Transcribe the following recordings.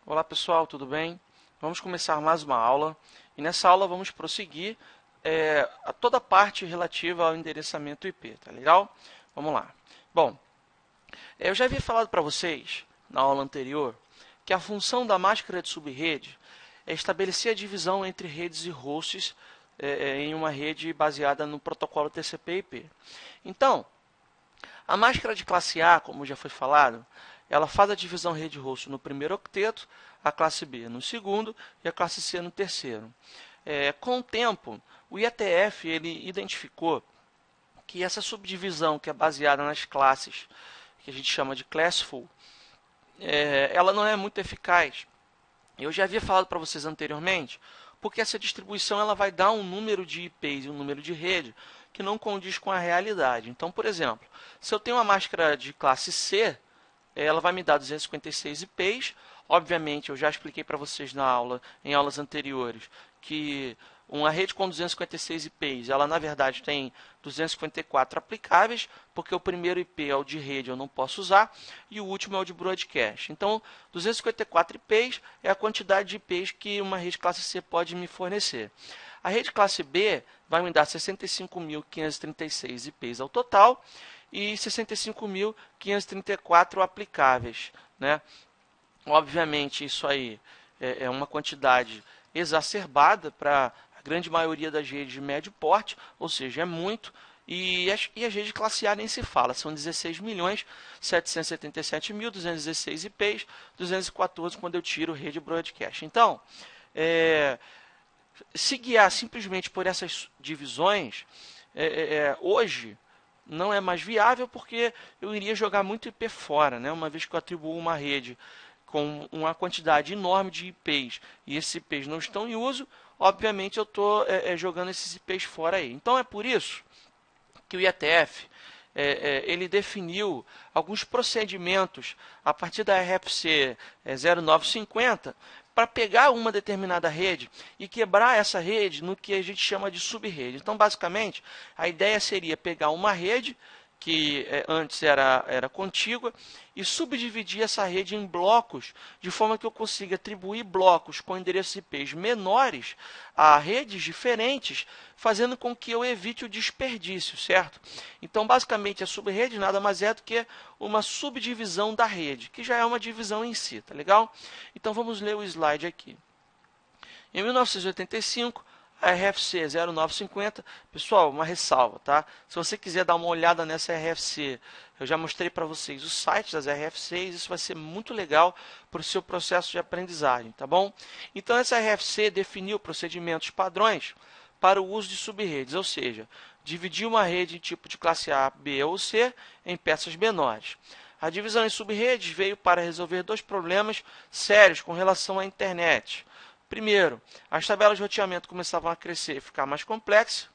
Olá pessoal, tudo bem? Vamos começar mais uma aula e nessa aula vamos prosseguir a toda a parte relativa ao endereçamento IP, tá legal? Vamos lá. Bom, eu já havia falado para vocês na aula anterior que a função da máscara de subrede é estabelecer a divisão entre redes e hosts em uma rede baseada no protocolo TCP/IP. Então, a máscara de classe A, como já foi falado, ela faz a divisão rede-host no primeiro octeto, a classe B no segundo e a classe C no terceiro. Com o tempo, o IETF ele identificou que essa subdivisão, que é baseada nas classes, que a gente chama de classful, ela não é muito eficaz. Eu já havia falado para vocês anteriormente, porque essa distribuição ela vai dar um número de IPs e um número de rede que não condiz com a realidade. Então, por exemplo, se eu tenho uma máscara de classe C, ela vai me dar 256 IPs. Obviamente, eu já expliquei para vocês na aula, em aulas anteriores, que uma rede com 256 IPs, ela na verdade tem 254 aplicáveis, porque o primeiro IP é o de rede, eu não posso usar, e o último é o de broadcast. Então, 254 IPs é a quantidade de IPs que uma rede classe C pode me fornecer. A rede classe B vai me dar 65.536 IPs ao total e 65.534 aplicáveis, né? Obviamente, isso aí é uma quantidade exacerbada para a grande maioria das redes de médio porte, ou seja, é muito. E as redes de classe A nem se fala, são 16.777.216 IPs, 214 quando eu tiro rede broadcast. Então, se guiar simplesmente por essas divisões, hoje não é mais viável porque eu iria jogar muito IP fora, né? Uma vez que eu atribuo uma rede com uma quantidade enorme de IPs e esses IPs não estão em uso, obviamente eu estou jogando esses IPs fora aí. Então é por isso que o IETF ele definiu alguns procedimentos a partir da RFC 0950 para pegar uma determinada rede e quebrar essa rede no que a gente chama de subrede. Então, basicamente, a ideia seria pegar uma rede que antes era contígua, e subdividir essa rede em blocos, de forma que eu consiga atribuir blocos com endereços IPs menores a redes diferentes, fazendo com que eu evite o desperdício, certo? Então, basicamente, a subrede nada mais é do que uma subdivisão da rede, que já é uma divisão em si, tá legal? Então, vamos ler o slide aqui. Em 1985, a RFC 0950, pessoal, uma ressalva, tá? Se você quiser dar uma olhada nessa RFC, eu já mostrei para vocês os sites das RFCs, isso vai ser muito legal para o seu processo de aprendizagem, tá bom? Então, essa RFC definiu procedimentos padrões para o uso de subredes, ou seja, dividir uma rede em tipo de classe A, B ou C em peças menores. A divisão em subredes veio para resolver dois problemas sérios com relação à internet. Primeiro, as tabelas de roteamento começavam a crescer e ficar mais complexas,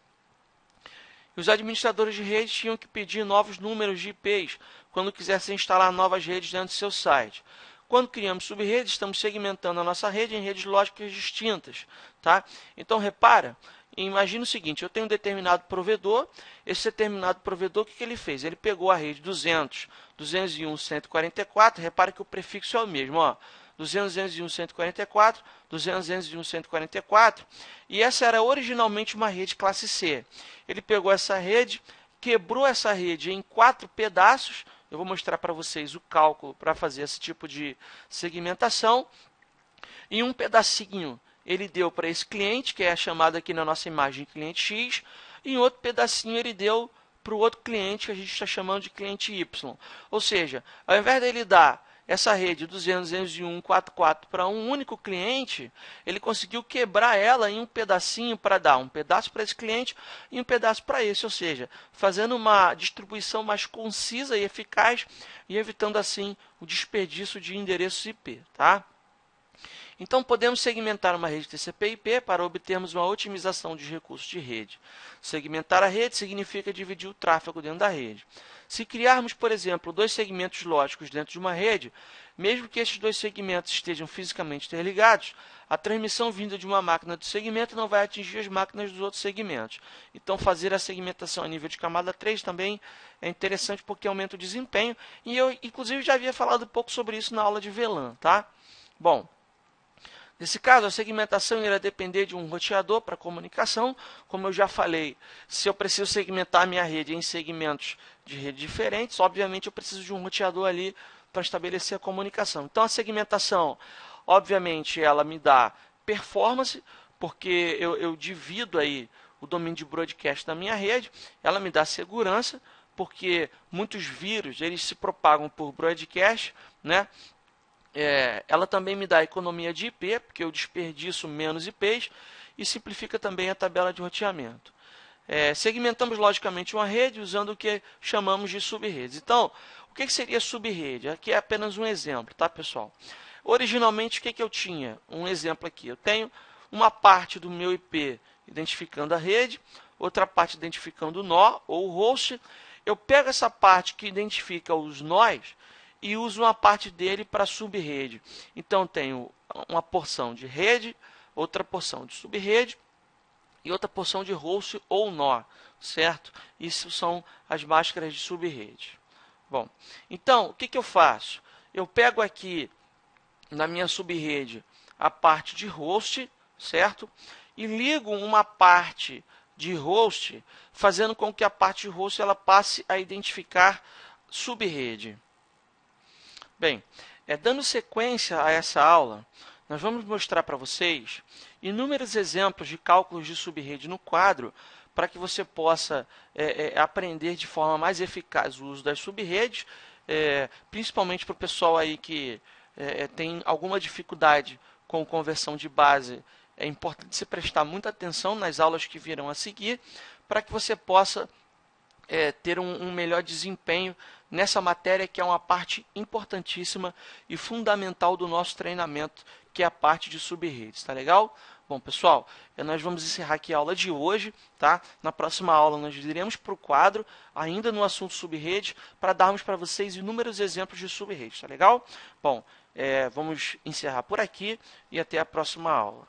e os administradores de redes tinham que pedir novos números de IPs quando quisessem instalar novas redes dentro do seu site. Quando criamos subredes, estamos segmentando a nossa rede em redes lógicas distintas, tá? Então, repara, imagina o seguinte, eu tenho um determinado provedor, esse determinado provedor, o que ele fez? Ele pegou a rede 200, 201, 144, repara que o prefixo é o mesmo, ó, 201, 144, 201, 144, e essa era originalmente uma rede classe C. Ele pegou essa rede, quebrou essa rede em 4 pedaços, eu vou mostrar para vocês o cálculo para fazer esse tipo de segmentação, em um pedacinho ele deu para esse cliente, que é chamado aqui na nossa imagem cliente X, e em outro pedacinho ele deu para o outro cliente, que a gente está chamando de cliente Y. Ou seja, ao invés dele dar essa rede 200, 201, 44 para um único cliente, ele conseguiu quebrar ela em um pedacinho para dar um pedaço para esse cliente e um pedaço para esse, ou seja, fazendo uma distribuição mais concisa e eficaz e evitando assim o desperdício de endereços IP, tá? Então, podemos segmentar uma rede TCP/IP para obtermos uma otimização de recursos de rede. Segmentar a rede significa dividir o tráfego dentro da rede. Se criarmos, por exemplo, dois segmentos lógicos dentro de uma rede, mesmo que estes dois segmentos estejam fisicamente interligados, a transmissão vinda de uma máquina do segmento não vai atingir as máquinas dos outros segmentos. Então, fazer a segmentação a nível de camada 3 também é interessante porque aumenta o desempenho. E eu, inclusive, já havia falado um pouco sobre isso na aula de VLAN, tá? Bom, Nesse caso, a segmentação irá depender de um roteador para comunicação. Como eu já falei, se eu preciso segmentar a minha rede em segmentos de rede diferentes, obviamente eu preciso de um roteador ali para estabelecer a comunicação. Então, a segmentação, obviamente, ela me dá performance, porque eu divido aí o domínio de broadcast da minha rede. Ela me dá segurança, porque muitos vírus eles se propagam por broadcast, né? Ela também me dá economia de IP, porque eu desperdiço menos IPs, e simplifica também a tabela de roteamento. Segmentamos logicamente uma rede usando o que chamamos de subredes. Então, o que seria subrede? Aqui é apenas um exemplo, tá, pessoal? Originalmente, o que eu tinha? Um exemplo aqui. Eu tenho uma parte do meu IP identificando a rede, outra parte identificando o nó ou o host. Eu pego essa parte que identifica os nós e uso uma parte dele para subrede. Então, tenho uma porção de rede, outra porção de subrede e outra porção de host ou nó, certo? Isso são as máscaras de subrede. Bom, então, o que eu faço? Eu pego aqui na minha subrede a parte de host, certo? E ligo uma parte de host, fazendo com que a parte de host ela passe a identificar subrede. Bem, dando sequência a essa aula, nós vamos mostrar para vocês inúmeros exemplos de cálculos de subrede no quadro, para que você possa aprender de forma mais eficaz o uso das subredes, principalmente para o pessoal aí que tem alguma dificuldade com conversão de base. É importante você prestar muita atenção nas aulas que virão a seguir, para que você possa ter um melhor desempenho nessa matéria, que é uma parte importantíssima e fundamental do nosso treinamento, que é a parte de subredes, tá legal? Bom, pessoal, nós vamos encerrar aqui a aula de hoje, tá? Na próxima aula nós iremos para o quadro, ainda no assunto subrede, para darmos para vocês inúmeros exemplos de subredes, tá legal? Bom, vamos encerrar por aqui e até a próxima aula.